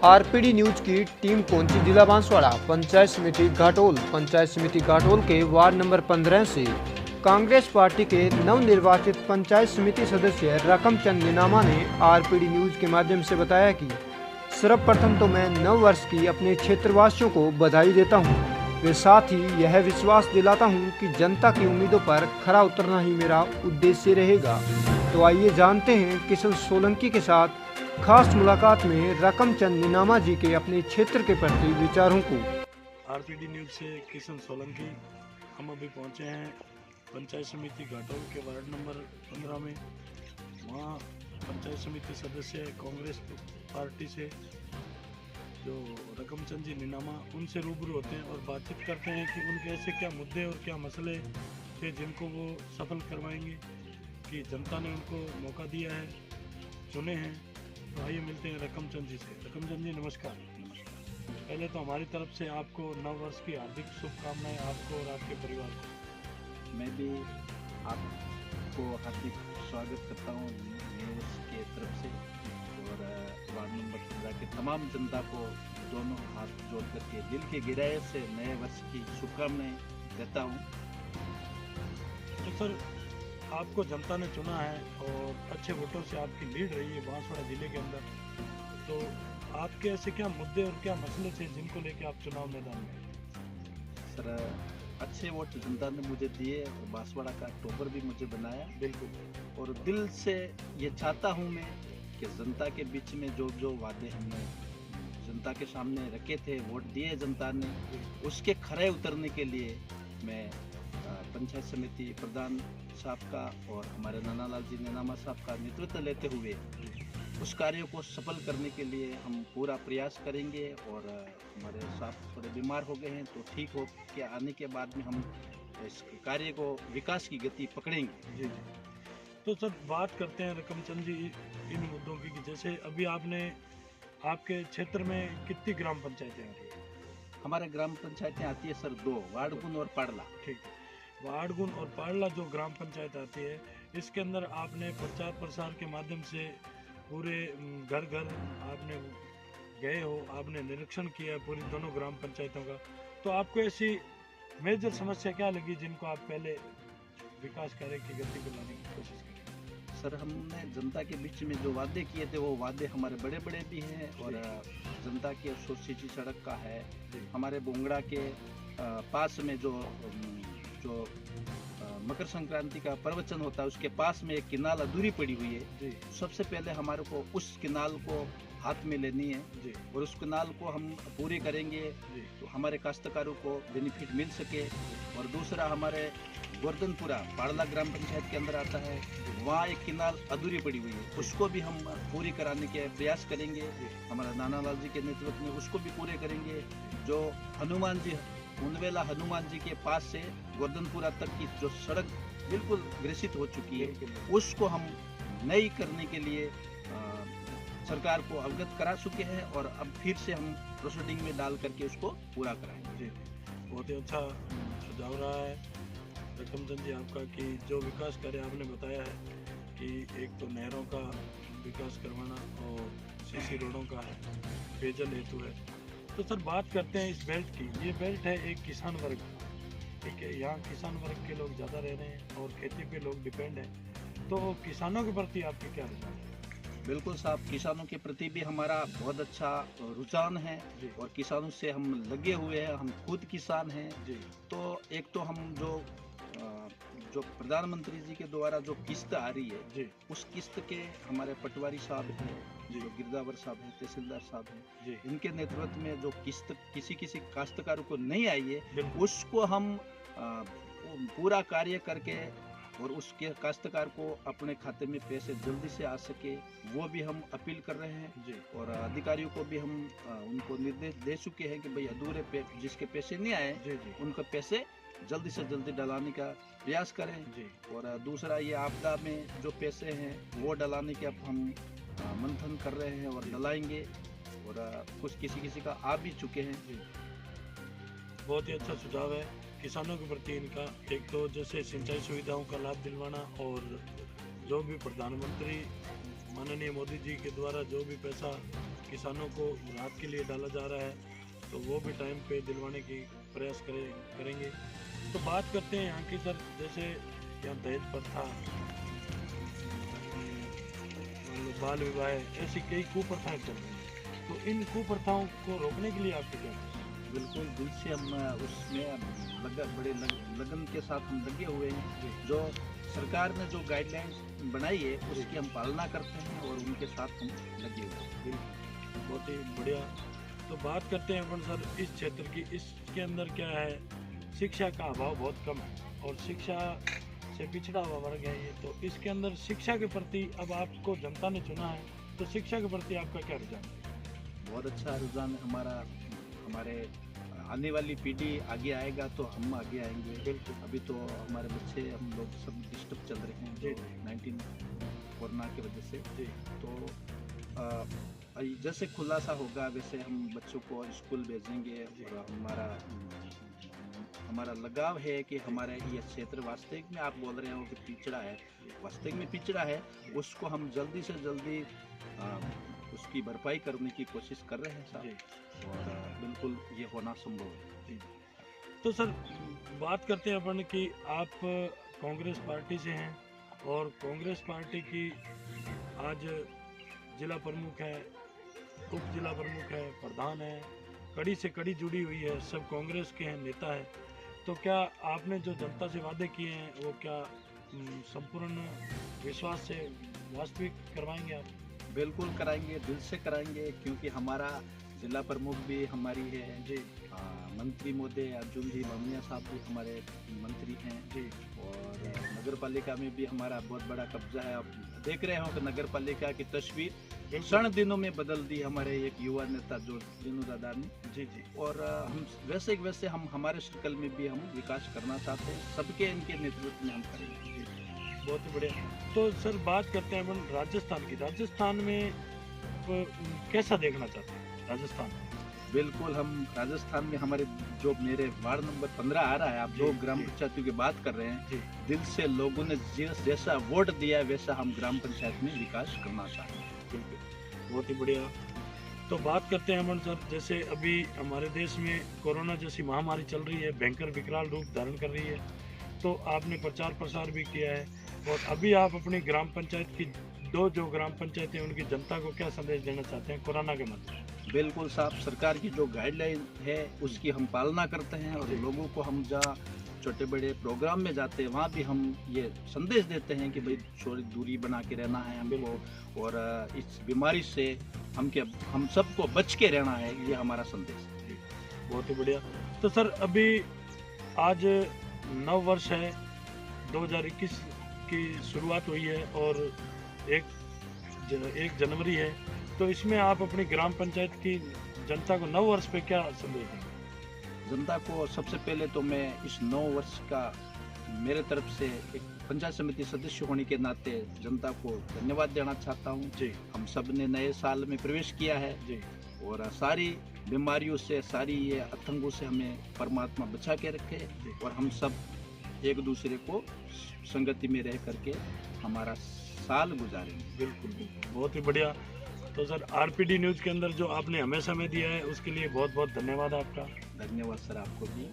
RPD news की team पहुंची जिला बांसवाड़ा पंचायत समिति घाटोल के वार्ड नंबर 15 से कांग्रेस पार्टी के नवनिर्वाचित पंचायत समिति सदस्य रकमचंद नीनामा ने आरपीडी न्यूज के माध्यम से बताया कि सर्वप्रथम तो मैं नव वर्ष की अपने क्षेत्रवासियों को बधाई देता हूं। वे साथ ही यह विश्वास दिलाता हूं कि जनता की उम्मीदों पर खरा उतरना ही मेरा उद्देश्य रहेगा। तो आइए जानते हैं किशन सोलंकी के साथ खास मुलाकात में रकमचंद नीनामा जी के अपने क्षेत्र के प्रति विचारों को। आरपीडी न्यूज से किशन सोलंकी। हम अभी पहुंचे हैं पंचायत समिति घाटोल के वार्ड नंबर 15 में। वहाँ पंचायत समिति सदस्य कांग्रेस पार्टी से जो रकमचंद जी नीनामा, उनसे रूबरू होते हैं और बातचीत करते हैं कि उनके ऐसे क्या मुद्दे और क्या मसले थे जिनको वो सफल करवाएंगे, कि जनता ने उनको मौका दिया है, चुने हैं। तो आइए मिलते हैं रकमचंद जी से। रकमचंद जी नमस्कार। पहले तो हमारी तरफ से आपको नव वर्ष की हार्दिक शुभकामनाएं, आपको और आपके परिवार को। मैं भी आपको हार्दिक स्वागत करता हूँ न्यूज़ के तरफ से, और वार्ड नंबर 15 के तमाम जनता को दोनों हाथ जोड़ करके दिल के गहराई से नए वर्ष की शुभकामनाएं देता हूँ। तो सर, आपको जनता ने चुना है और अच्छे वोटों से आपकी लीड रही है बांसवाड़ा जिले के अंदर। तो आपके ऐसे क्या मुद्दे और क्या मसले थे जिनको लेके आप चुनाव मैदान में? सर, अच्छे वोट जनता ने मुझे दिए और बांसवाड़ा का टॉपर भी मुझे बनाया। बिल्कुल। और दिल से ये चाहता हूँ मैं कि जनता के बीच में जो जो वादे हमने जनता के सामने रखे थे, वोट दिए जनता ने, उसके खरे उतरने के लिए मैं पंचायत समिति प्रधान साहब का और हमारे नानालाल जी नीनामा साहब का नेतृत्व लेते हुए उस कार्य को सफल करने के लिए हम पूरा प्रयास करेंगे। और हमारे साहब थोड़े बीमार हो गए हैं, तो ठीक हो के आने के बाद में हम इस कार्य को विकास की गति पकड़ेंगे। जी। तो सर, बात करते हैं रकमचंद जी इन मुद्दों की, कि जैसे अभी आपके क्षेत्र में कितनी ग्राम पंचायतें आती है? हमारे ग्राम पंचायतें आती है सर 2, वाड़गुन और पाड़ला। ठीक है। वाड़गुन और पाड़ला जो ग्राम पंचायत आती है, इसके अंदर आपने प्रचार प्रसार के माध्यम से पूरे घर घर आपने गए हो, आपने निरीक्षण किया पूरी दोनों ग्राम पंचायतों का। तो आपको ऐसी मेजर समस्या क्या लगी जिनको आप पहले विकास कार्य की गति को लाने की कोशिश करें? सर, हमने जनता के बीच में जो वादे किए थे वो वादे हमारे बड़े बड़े भी हैं, और जनता की सोची सड़क का है। हमारे बोंगड़ा के पास में जो मकर संक्रांति का प्रवचन होता है, उसके पास में एक किनाल अधूरी पड़ी हुई है। सबसे पहले हमारे को उस किनाल को हाथ में लेनी है और उस किनाल को हम पूरी करेंगे तो हमारे काश्तकारों को बेनिफिट मिल सके। और दूसरा, हमारे गोवर्धनपुरा पाड़ला ग्राम पंचायत के अंदर आता है, वहाँ एक किनाल अधूरी पड़ी हुई है, उसको भी हम पूरी कराने के प्रयास करेंगे। हमारे नानालाल जी के नेतृत्व में उसको भी पूरे करेंगे। जो हनुमान जी मुनवेला हनुमान जी के पास से गोवर्धनपुरा तक की जो सड़क बिल्कुल ग्रसित हो चुकी है, उसको हम नई करने के लिए सरकार को अवगत करा चुके हैं, और अब फिर से हम प्रोसीडिंग में डाल करके उसको पूरा कराएंगे। बहुत ही अच्छा सुझाव रहा है रकमचंद जी आपका, कि जो विकास कार्य आपने बताया है कि एक तो नहरों का विकास करवाना और सीसी रोडों का है, पेयजल हेतु है। तो सर, बात करते हैं इस बेल्ट की। ये बेल्ट है एक किसान वर्ग, ठीक है। यहाँ किसान वर्ग के लोग ज़्यादा रह रहे हैं और खेती पे लोग डिपेंड हैं। तो किसानों के प्रति आपके क्या रुझान है? बिल्कुल साहब, किसानों के प्रति भी हमारा बहुत अच्छा रुझान है, और किसानों से हम लगे हुए हैं। हम खुद किसान हैं। तो एक तो हम जो प्रधानमंत्री जी के द्वारा जो किस्त आ रही है, उस किस्त के हमारे पटवारी साहब हैं, जो गिरदावर साहब हैं, तहसीलदार साहब हैं, इनके नेतृत्व में जो किस्त किसी काश्तकारों को नहीं आई है, उसको हम पूरा कार्य करके और उसके काश्तकार को अपने खाते में पैसे जल्दी से आ सके, वो भी हम अपील कर रहे हैं। और अधिकारियों को भी हम उनको निर्देश दे चुके हैं कि भाई अधूरे जिसके पैसे नहीं आए, उनके पैसे जल्दी से जल्दी डलाने का प्रयास करें। और दूसरा, ये आपदा में जो पैसे हैं वो डलाने के अब हम मंथन कर रहे हैं और डलाएंगे, और कुछ किसी का आ भी चुके हैं। बहुत ही अच्छा सुझाव है किसानों के प्रति इनका। एक तो जैसे सिंचाई सुविधाओं का लाभ दिलवाना, और जो भी प्रधानमंत्री माननीय मोदी जी के द्वारा जो भी पैसा किसानों को राहत के लिए डाला जा रहा है, तो वो भी टाइम पे दिलवाने की प्रयास करेंगे। तो बात करते हैं यहाँ की सर, जैसे यहाँ दहेज प्रथा, बाल विवाह, ऐसी कई कुप्रथाएं चल रही हैं, तो इन कुप्रथाओं को रोकने के लिए आपके क्या? बिल्कुल दिल से हम उसमें बड़े लगन के साथ हम लगे हुए हैं। जो सरकार ने जो गाइडलाइंस बनाई है उसकी हम पालना करते हैं और उनके साथ हम लगे हुए हैं। बहुत ही बढ़िया। तो बात करते हैं अपन सर इस क्षेत्र की, इसके अंदर क्या है, शिक्षा का अभाव बहुत कम है और शिक्षा से पिछड़ा हुआ वर्ग है ये, तो इसके अंदर शिक्षा के प्रति अब आपको जनता ने चुना है, तो शिक्षा के प्रति आपका क्या रुझान है? बहुत अच्छा रुझान है हमारा। हमारे आने वाली पीढ़ी आगे आएगा तो हम आगे आएंगे। बिल्कुल। अभी तो हमारे बच्चे, हम लोग सब डिस्टर्ब चल रहे हैं जो 19 कोरोना की वजह से। तो जैसे खुलासा होगा वैसे हम बच्चों को स्कूल भेजेंगे और हमारा लगाव है कि हमारा ये क्षेत्र वास्तविक में, आप बोल रहे हो कि पिछड़ा है, वास्तविक में पिछड़ा है, उसको हम जल्दी से जल्दी उसकी भरपाई करने की कोशिश कर रहे हैं साहब, और बिल्कुल ये होना संभव है। तो सर बात करते हैं अपन कि आप कांग्रेस पार्टी से हैं और कांग्रेस पार्टी की आज जिला प्रमुख है, उप जिला प्रमुख है, प्रधान है, कड़ी से कड़ी जुड़ी हुई है, सब कांग्रेस के हैं, नेता है, तो क्या आपने जो जनता से वादे किए हैं वो क्या संपूर्ण विश्वास से वास्तविक करवाएंगे आप? बिल्कुल कराएंगे, दिल से कराएंगे, क्योंकि हमारा जिला प्रमुख भी हमारी है जी, मंत्री महोदय अर्जुन जी ममिया साहब भी हमारे मंत्री हैं जी, और नगर पालिका में भी हमारा बहुत बड़ा कब्जा है। आप देख रहे हो कि नगर पालिका की तस्वीर क्षण दिनों में बदल दी हमारे एक युवा नेता जो दिनू दादा ने जी। और हम वैसे हम हमारे सर्कल में भी हम विकास करना चाहते हैं, सबके इनके नेतृत्व में हम करेंगे जी। बहुत ही बढ़िया। तो सर बात करते हैं अपन राजस्थान की, राजस्थान में कैसा देखना चाहते हैं राजस्थान? बिल्कुल, हम राजस्थान में हमारे जो मेरे वार्ड नंबर 15 आ रहा है, आप जो ग्राम पंचायतों की बात कर रहे हैं, दिल से लोगों ने जैसा वोट दिया है वैसा हम ग्राम पंचायत में विकास करना चाहते हैं। बहुत ही बढ़िया। तो बात करते हैं अमन सर, जैसे अभी हमारे देश में कोरोना जैसी महामारी चल रही है, भयंकर विकराल रूप धारण कर रही है, तो आपने प्रचार प्रसार भी किया है, और अभी आप अपनी ग्राम पंचायत की जो ग्राम पंचायतें उनकी जनता को क्या संदेश देना चाहते हैं कोरोना के मध्य? बिल्कुल साहब, सरकार की जो गाइडलाइन है उसकी हम पालना करते हैं, और लोगों को हम जहाँ छोटे बड़े प्रोग्राम में जाते हैं वहाँ भी हम ये संदेश देते हैं कि भाई थोड़ी दूरी बना के रहना है हमको, और इस बीमारी से हम सबको बच के रहना है, ये हमारा संदेश है। बहुत ही बढ़िया। तो सर अभी आज नव वर्ष है, 2021 की शुरुआत हुई है और 1 जनवरी है, तो इसमें आप अपनी ग्राम पंचायत की जनता को नव वर्ष पे क्या संदेश देंगे? जनता को सबसे पहले तो मैं इस 9 वर्ष का मेरे तरफ से एक पंचायत समिति सदस्य होने के नाते जनता को धन्यवाद देना चाहता हूँ जी। हम सब ने नए साल में प्रवेश किया है जी, और सारी बीमारियों से, सारी ये आतंकों से हमें परमात्मा बचा के रखे, और हम सब एक दूसरे को संगति में रह करके हमारा साल गुजारेंगे। बिल्कुल, बहुत ही बढ़िया। तो सर आरपीडी न्यूज़ के अंदर जो आपने हमें समय दिया है उसके लिए बहुत बहुत धन्यवाद आपका। धन्यवाद सर, आपको भी।